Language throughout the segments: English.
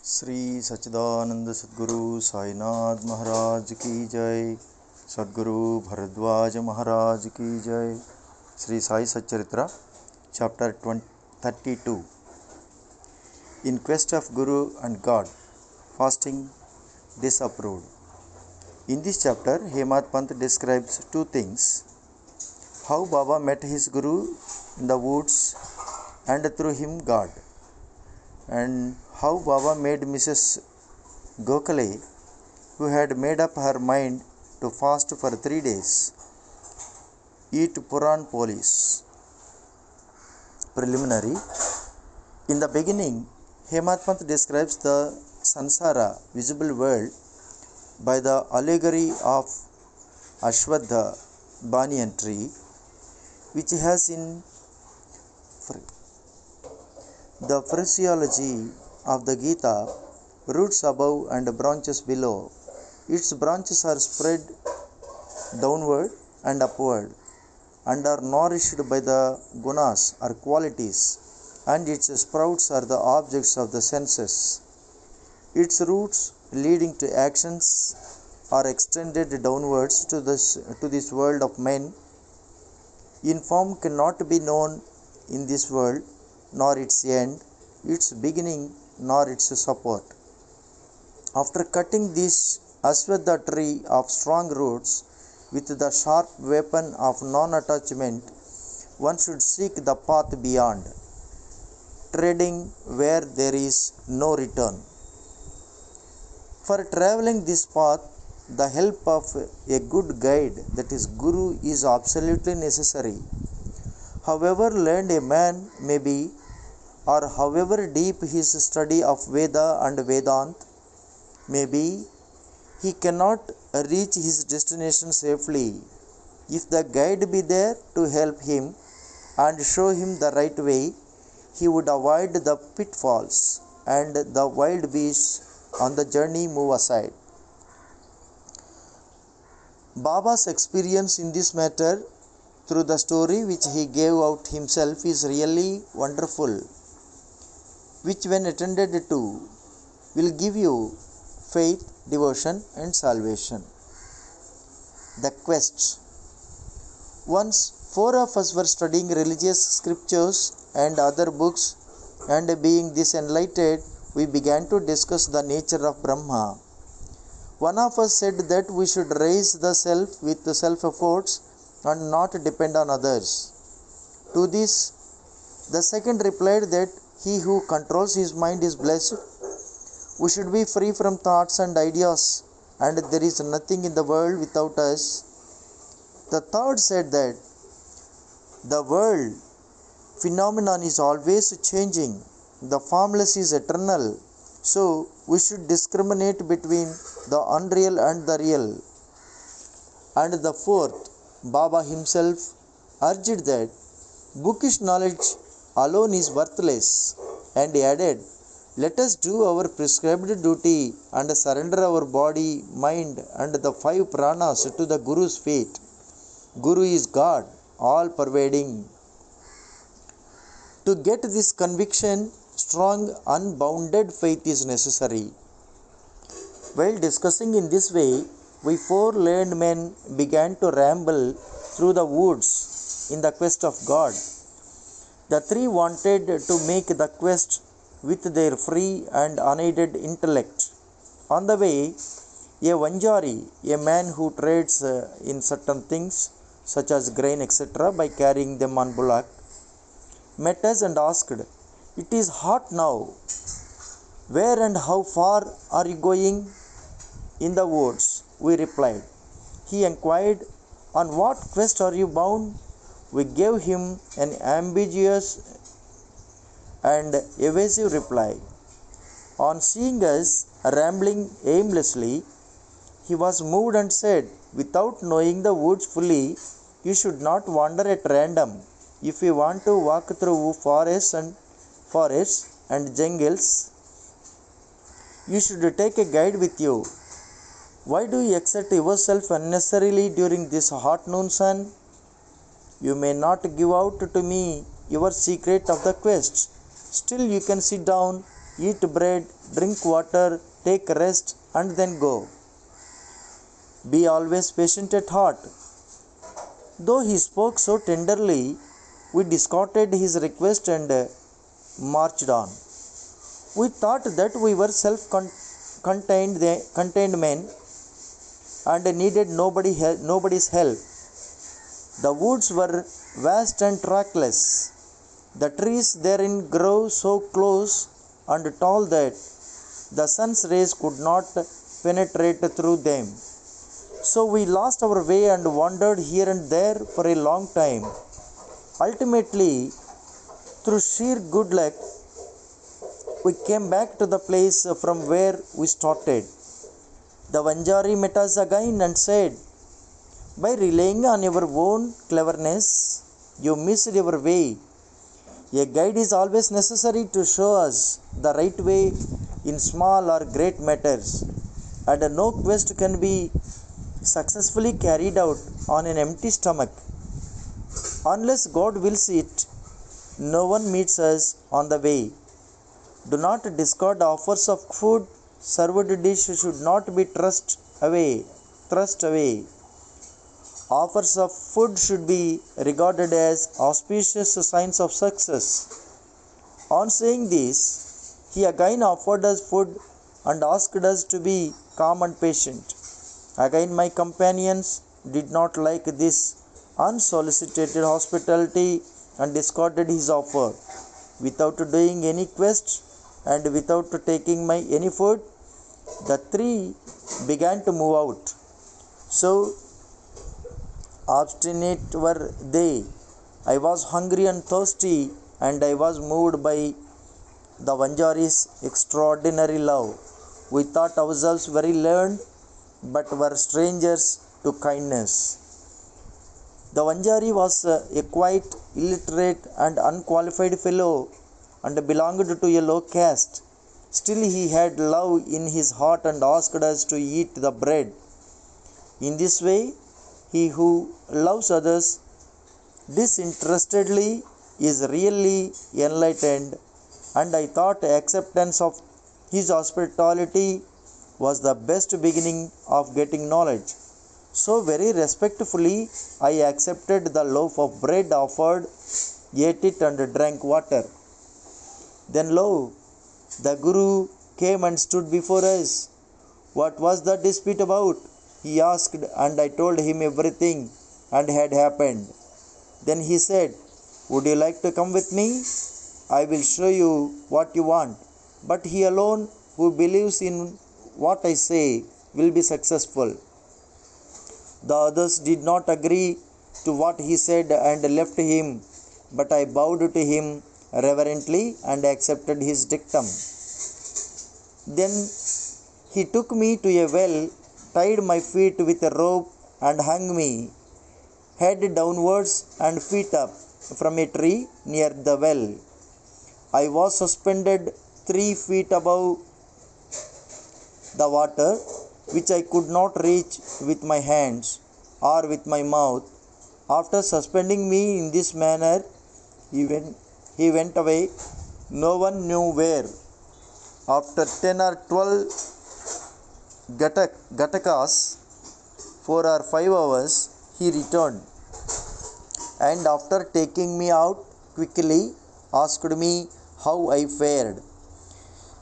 श्री सच्चिदानंद सद्गुरु साईनाथ महाराज की जय। सद्गुरु भरद्वाज महाराज की जय। श्री साई सच्चरित्र chapter 32 In quest of Guru and God, fasting disapproved. In this chapter, Hemad Pant describes two things: how Baba met his Guru in the woods and through him God, and how Baba made Mrs. Gokhale, who had made up her mind to fast for 3 days, eat Puran Polis. Preliminary. In the beginning, Hemad Pant describes the Sansara, visible world, by the allegory of Ashwadha banyan tree, which has in the phraseology of the Gita roots above and branches below. Its branches are spread downward and upward and are nourished by the gunas or qualities, and its sprouts are the objects of the senses. Its roots leading to actions are extended downwards to this world of men. In form cannot be known in this world, nor its end, its beginning, nor its support. After cutting this Aswadha tree of strong roots with the sharp weapon of non-attachment, one should seek the path beyond, treading where there is no return. For traveling this path, the help of a good guide, that is Guru, is absolutely necessary. However learned a man may be, or however deep his study of Veda and Vedant may be, he cannot reach his destination safely. If the guide be there to help him and show him the right way, he would avoid the pitfalls, and the wild beasts on the journey move aside. Baba's experience in this matter through the story which he gave out himself is really wonderful, which when attended to will give you faith, devotion and salvation. The quest. Once 4 of us were studying religious scriptures and other books, and being this enlightened, we began to discuss the nature of Brahma. One of us said that we should raise the self with self-efforts and not depend on others. To this, the second replied that he who controls his mind is blessed. We should be free from thoughts and ideas, and there is nothing in the world without us. The third said that the world phenomenon is always changing. The formless is eternal. So we should discriminate between the unreal and the real. And the fourth, Baba himself urged that bookish knowledge alone is worthless, and added, let us do our prescribed duty and surrender our body, mind and the 5 pranas to the Guru's feet. Guru is God, all pervading. To get this conviction, strong unbounded faith is necessary. While discussing in this way, we 4 learned men began to ramble through the woods in the quest of God. The 3 wanted to make the quest with their free and unaided intellect. On the way, a Vanjari, a man who trades in certain things such as grain etc. by carrying them on bullock, met us and asked, "It is hot now. Where and how far are you going?" "In the woods," we replied. He inquired, "On what quest are you bound?" We gave him an ambiguous and evasive reply. On seeing us rambling aimlessly, he was moved and said, "Without knowing the woods fully, you should not wander at random. If you want to walk through forests and jungles, you should take a guide with you. Why do you excite yourself unnecessarily during this hot noon sun? You may not give out to me your secret of the quest. Still you can sit down eat bread, drink water, take rest, and then go. Be always patient at heart. Though he spoke so tenderly, we discarded his request and marched on. We thought that we were contained men and needed nobody's help. The woods were vast and trackless. The trees therein grew so close and tall that the sun's rays could not penetrate through them. So we lost our way and wandered here and there for a long time. Ultimately, through sheer good luck, we came back to the place from where we started. The Vanjari met us again and said, "By relying on your own cleverness, you missed your way. A guide is always necessary to show us the right way in small or great matters, and no quest can be successfully carried out on an empty stomach. Unless God wills it, no one meets us on the way. Do not discard offers of food. Served dish should not be thrust away. Offers of food should be regarded as auspicious signs of success." On saying this, he again offered us food and asked us to be calm and patient. Again, my companions did not like this unsolicited hospitality and discarded his offer. Without doing any quest and without taking any food, the three began to move out. So obstinate were they. I was hungry and thirsty, and I was moved by the Vanjari's extraordinary love. We thought ourselves very learned, but were strangers to kindness. The Vanjari was a quite illiterate and unqualified fellow and belonged to a low caste. Still, he had love in his heart and asked us to eat the bread. In this way, he who loves others disinterestedly is really enlightened, and I thought acceptance of his hospitality was the best beginning of getting knowledge. So very respectfully I accepted the loaf of bread offered, ate it, and drank water. Then lo, the Guru came and stood before us. "What was the dispute about?" he asked, and I told him everything and had happened. Then he said, "Would you like to come with me? I will show you what you want. But he alone who believes in what I say will be successful." The others did not agree to what he said and left him, but I bowed to him reverently and accepted his dictum. Then he took me to a well, tied my feet with a rope, and hung me, head downwards and feet up, from a tree near the well. I was suspended 3 feet above the water, which I could not reach with my hands or with my mouth. After suspending me in this manner, he went away, no one knew where. After 10 or 12 gatakas, 4 or 5 hours, he returned, and after taking me out quickly, asked me how I fared.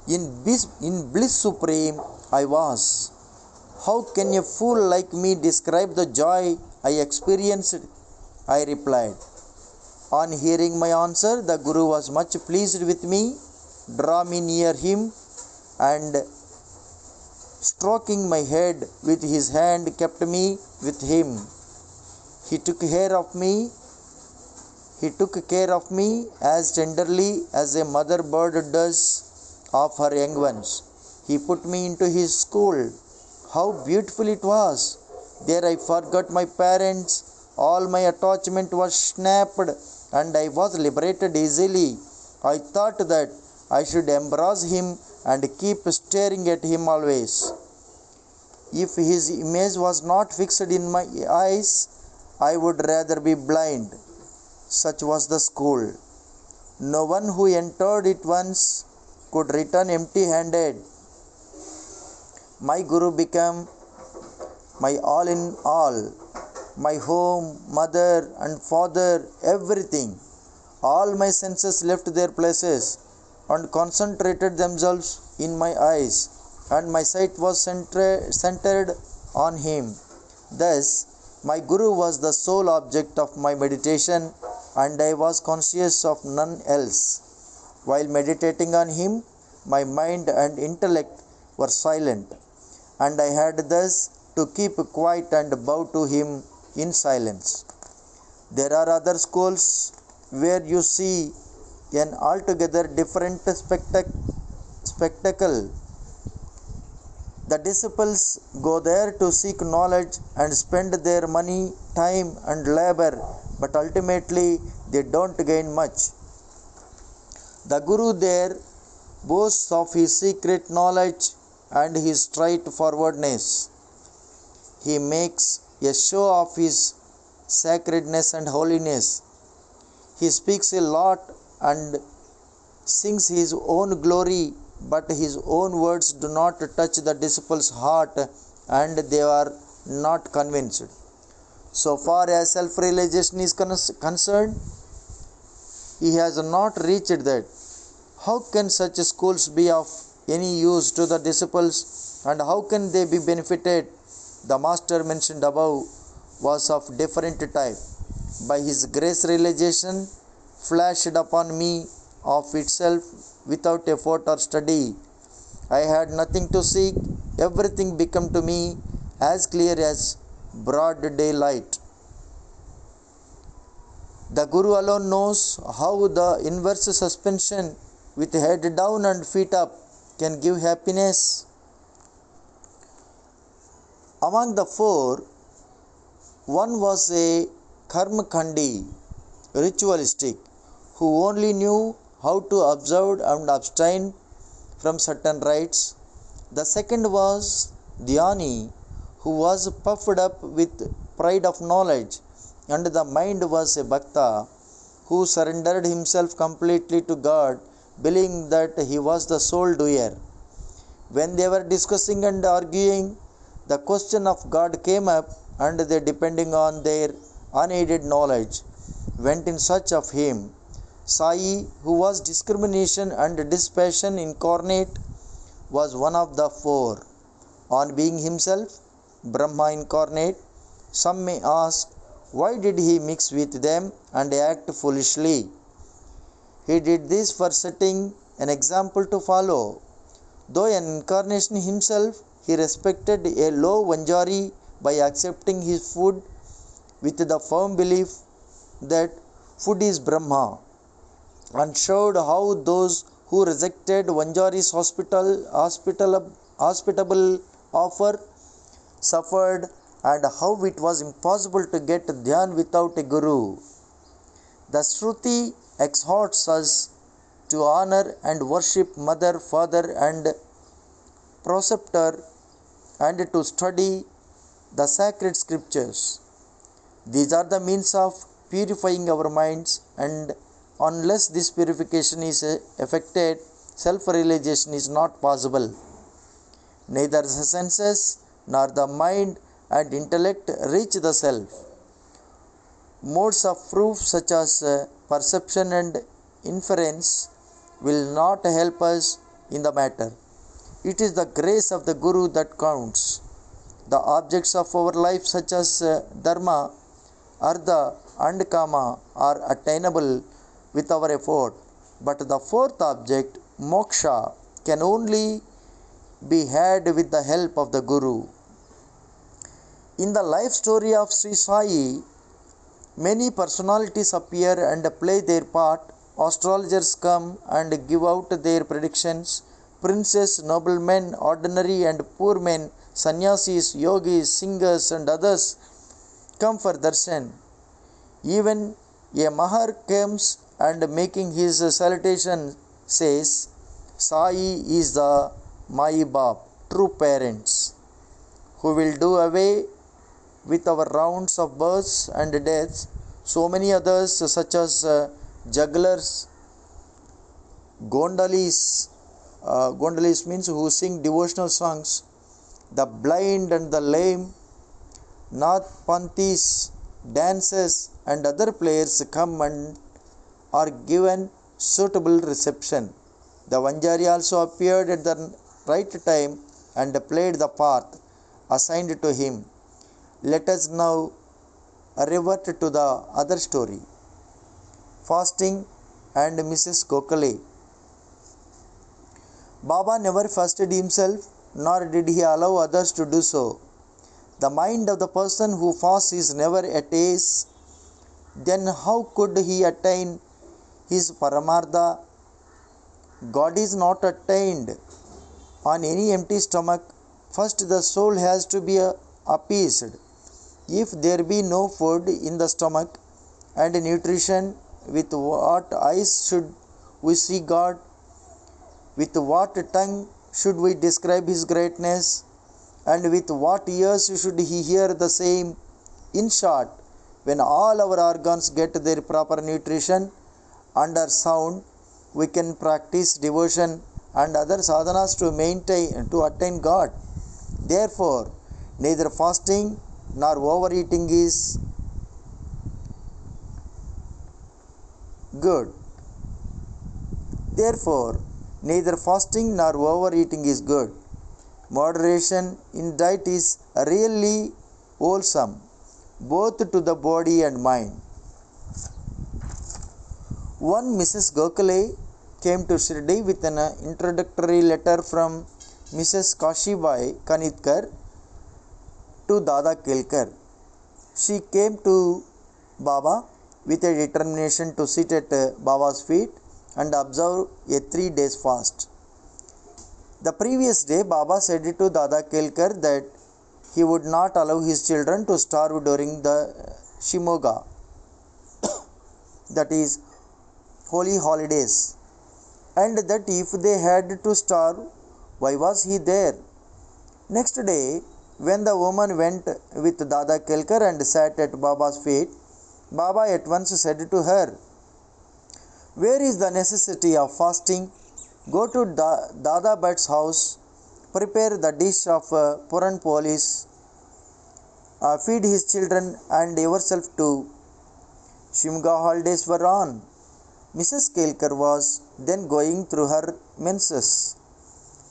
In bliss supreme I was. "How can a fool like me describe the joy I experienced?" I replied. On hearing my answer, the Guru was much pleased with me, drew me near him, and stroking my head with his hand, kept me with him. He took care of me as tenderly as a mother bird does of her young ones. He put me into his school. How beautiful it was! There I forgot my parents. All my attachment was snapped, and I was liberated easily. I thought that I should embrace him and keep staring at him always. If his image was not fixed in my eyes, I would rather be blind. Such was the school. No one who entered it once could return empty-handed. My Guru became my all in all, my home, mother and father, everything. All my senses left their places and concentrated themselves in my eyes, and my sight was centered on him. Thus, my Guru was the sole object of my meditation, and I was conscious of none else. While meditating on him, my mind and intellect were silent, and I had thus to keep quiet and bow to him in silence. There are other schools where you see an altogether different spectacle. The disciples go there to seek knowledge and spend their money, time, and labor, but ultimately they don't gain much. The Guru there boasts of his secret knowledge and his straightforwardness. He makes a show of his sacredness and holiness. He speaks a lot and sings his own glory, but his own words do not touch the disciple's heart and they are not convinced. So far as self-realization is concerned, he has not reached that. How can such schools be of any use to the disciples, and how can they be benefited? The master mentioned above was of different type. By his grace realization flashed upon me of itself without effort or study. I had nothing to seek, everything became to me as clear as broad daylight. The Guru alone knows how the inverse suspension with head down and feet up can give happiness. Among the four, one was a karmakandi, ritualistic, who only knew how to observe and abstain from certain rites. The second was dhyani, who was puffed up with pride of knowledge, and the mind was a bhakta, who surrendered himself completely to God, believing that he was the sole doer. When they were discussing and arguing, the question of God came up, and they, depending on their unaided knowledge, went in search of him. Sai, who was discrimination and dispassion incarnate, was one of the four. On being himself Brahma incarnate, some may ask, why did he mix with them and act foolishly? He did this for setting an example to follow. Though an incarnation himself, he respected a low Vanjari by accepting his food with the firm belief that food is Brahma, and showed how those who rejected Vanjari's hospitable offer suffered, and how it was impossible to get dhyan without a guru. The Shruti exhorts us to honor and worship mother, father, and preceptor, and to study the sacred scriptures. These are the means of purifying our minds, and unless this purification is effected, self-realization is not possible. Neither the senses nor the mind and intellect reach the self. Modes of proof such as perception and inference will not help us in the matter. It is the grace of the Guru that counts. The objects of our life such as dharma, artha and kama are attainable with our effort, but the fourth object, moksha, can only be had with the help of the Guru. In the life story of Sri Sai, many personalities appear and play their part. Astrologers come and give out their predictions. Princes, noblemen, ordinary and poor men, sannyasis, yogis, singers and others come for darshan. Even a mahar comes and making his salutation says, Sai is the Mai Bap, true parents, who will do away with our rounds of births and deaths. So many others such as jugglers, gondolis Gondolis means who sing devotional songs. The blind and the lame, Nathpanthis, dancers and other players come and are given suitable reception. The Vanjari also appeared at the right time and played the part assigned to him. Let us now revert to the other story. Fasting and Mrs. Gokhale. Baba never fasted himself, nor did he allow others to do so. The mind of the person who fasts is never at ease. Then how could he attain his Paramartha? God is not attained on any empty stomach. First the soul has to be appeased. If there be no food in the stomach and nutrition, with what eyes should we see God? With what tongue should we describe His greatness? And with what ears should He hear the same? In short, when all our organs get their proper nutrition and are sound, we can practice devotion and other sadhanas to attain God. Therefore, neither fasting nor overeating is good. Therefore, neither fasting nor overeating is good. Moderation in diet is really wholesome, both to the body and mind. One Mrs. Gokhale came to Shirdi with an introductory letter from Mrs. Kashibai Kanitkar to Dada Kelkar. She came to Baba with a determination to sit at Baba's feet and observe a 3 days fast. The previous day, Baba said to Dada Kelkar that he would not allow his children to starve during the Shimoga, that is, holy holidays, and that if they had to starve, why was he there? Next day, when the woman went with Dada Kelkar and sat at Baba's feet, Baba at once said to her, "Where is the necessity of fasting? Go to Dada Bhatt's house, prepare the dish of Puran Polis, feed his children and yourself too." Shimga holidays were on. Mrs. Kelkar was then going through her menses,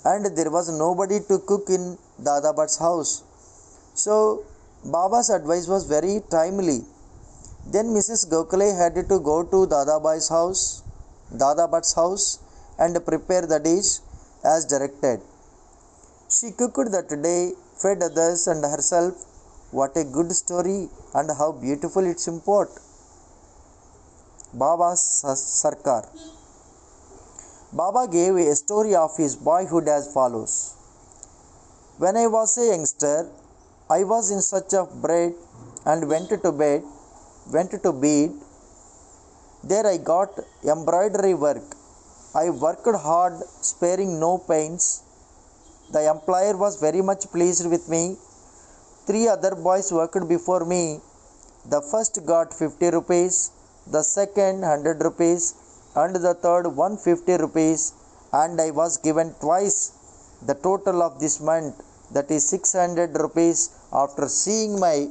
and there was nobody to cook in Dada Bhatt's house. So Baba's advice was very timely. Then Mrs. Gokhale had to go to Dada Bhatt's house and prepare the dish as directed. She cooked that day, fed others and herself. What a good story, and how beautiful its import. Baba's Sarkar. Baba gave a story of his boyhood as follows. When I was a youngster, I was in search of bread and went to bed. There I got embroidery work. I worked hard, sparing no pains. The employer was very much pleased with me. 3 other boys worked before me. The first got 50 rupees, the second 100 rupees, and the third 150 rupees, and I was given twice the total of this month, that is 600 rupees. After seeing my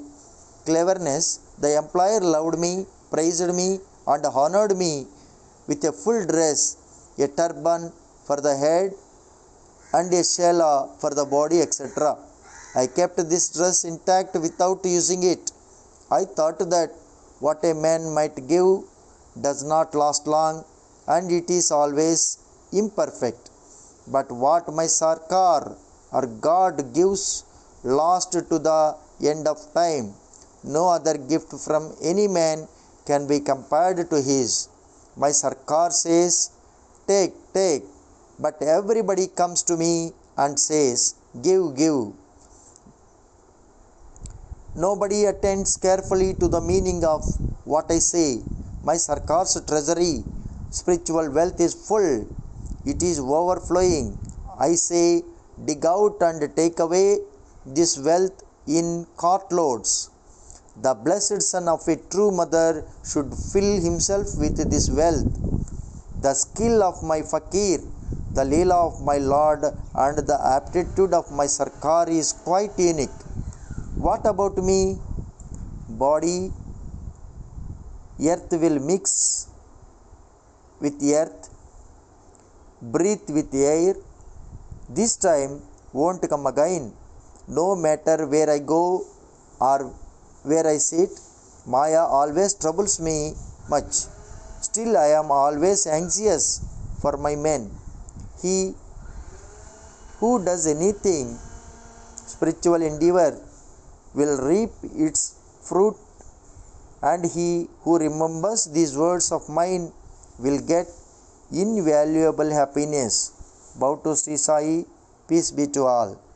cleverness, the employer loved me, praised me, and honored me with a full dress, a turban for the head, and a shela for the body, etc. I kept this dress intact without using it. I thought that what a man might give does not last long, and it is always imperfect. But what my Sarkar or God gives lasts to the end of time. No other gift from any man can be compared to his. My Sarkar says, "Take, take," but everybody comes to me and says, "Give, give." Nobody attends carefully to the meaning of what I say. My Sarkar's treasury, spiritual wealth is full. It is overflowing. I say, dig out and take away this wealth in cartloads. The blessed son of a true mother should fill himself with this wealth. The skill of my fakir The Leela of my Lord and the aptitude of my Sarkar is quite unique. What about me? Body, earth will mix with earth, breathe with air. This time won't come again. No matter where I go or where I sit, Maya always troubles me much. Still, I am always anxious for my men. He who does anything spiritual endeavor will reap its fruit, and he who remembers these words of mine will get invaluable happiness. Bow to Sri Sai, peace be to all.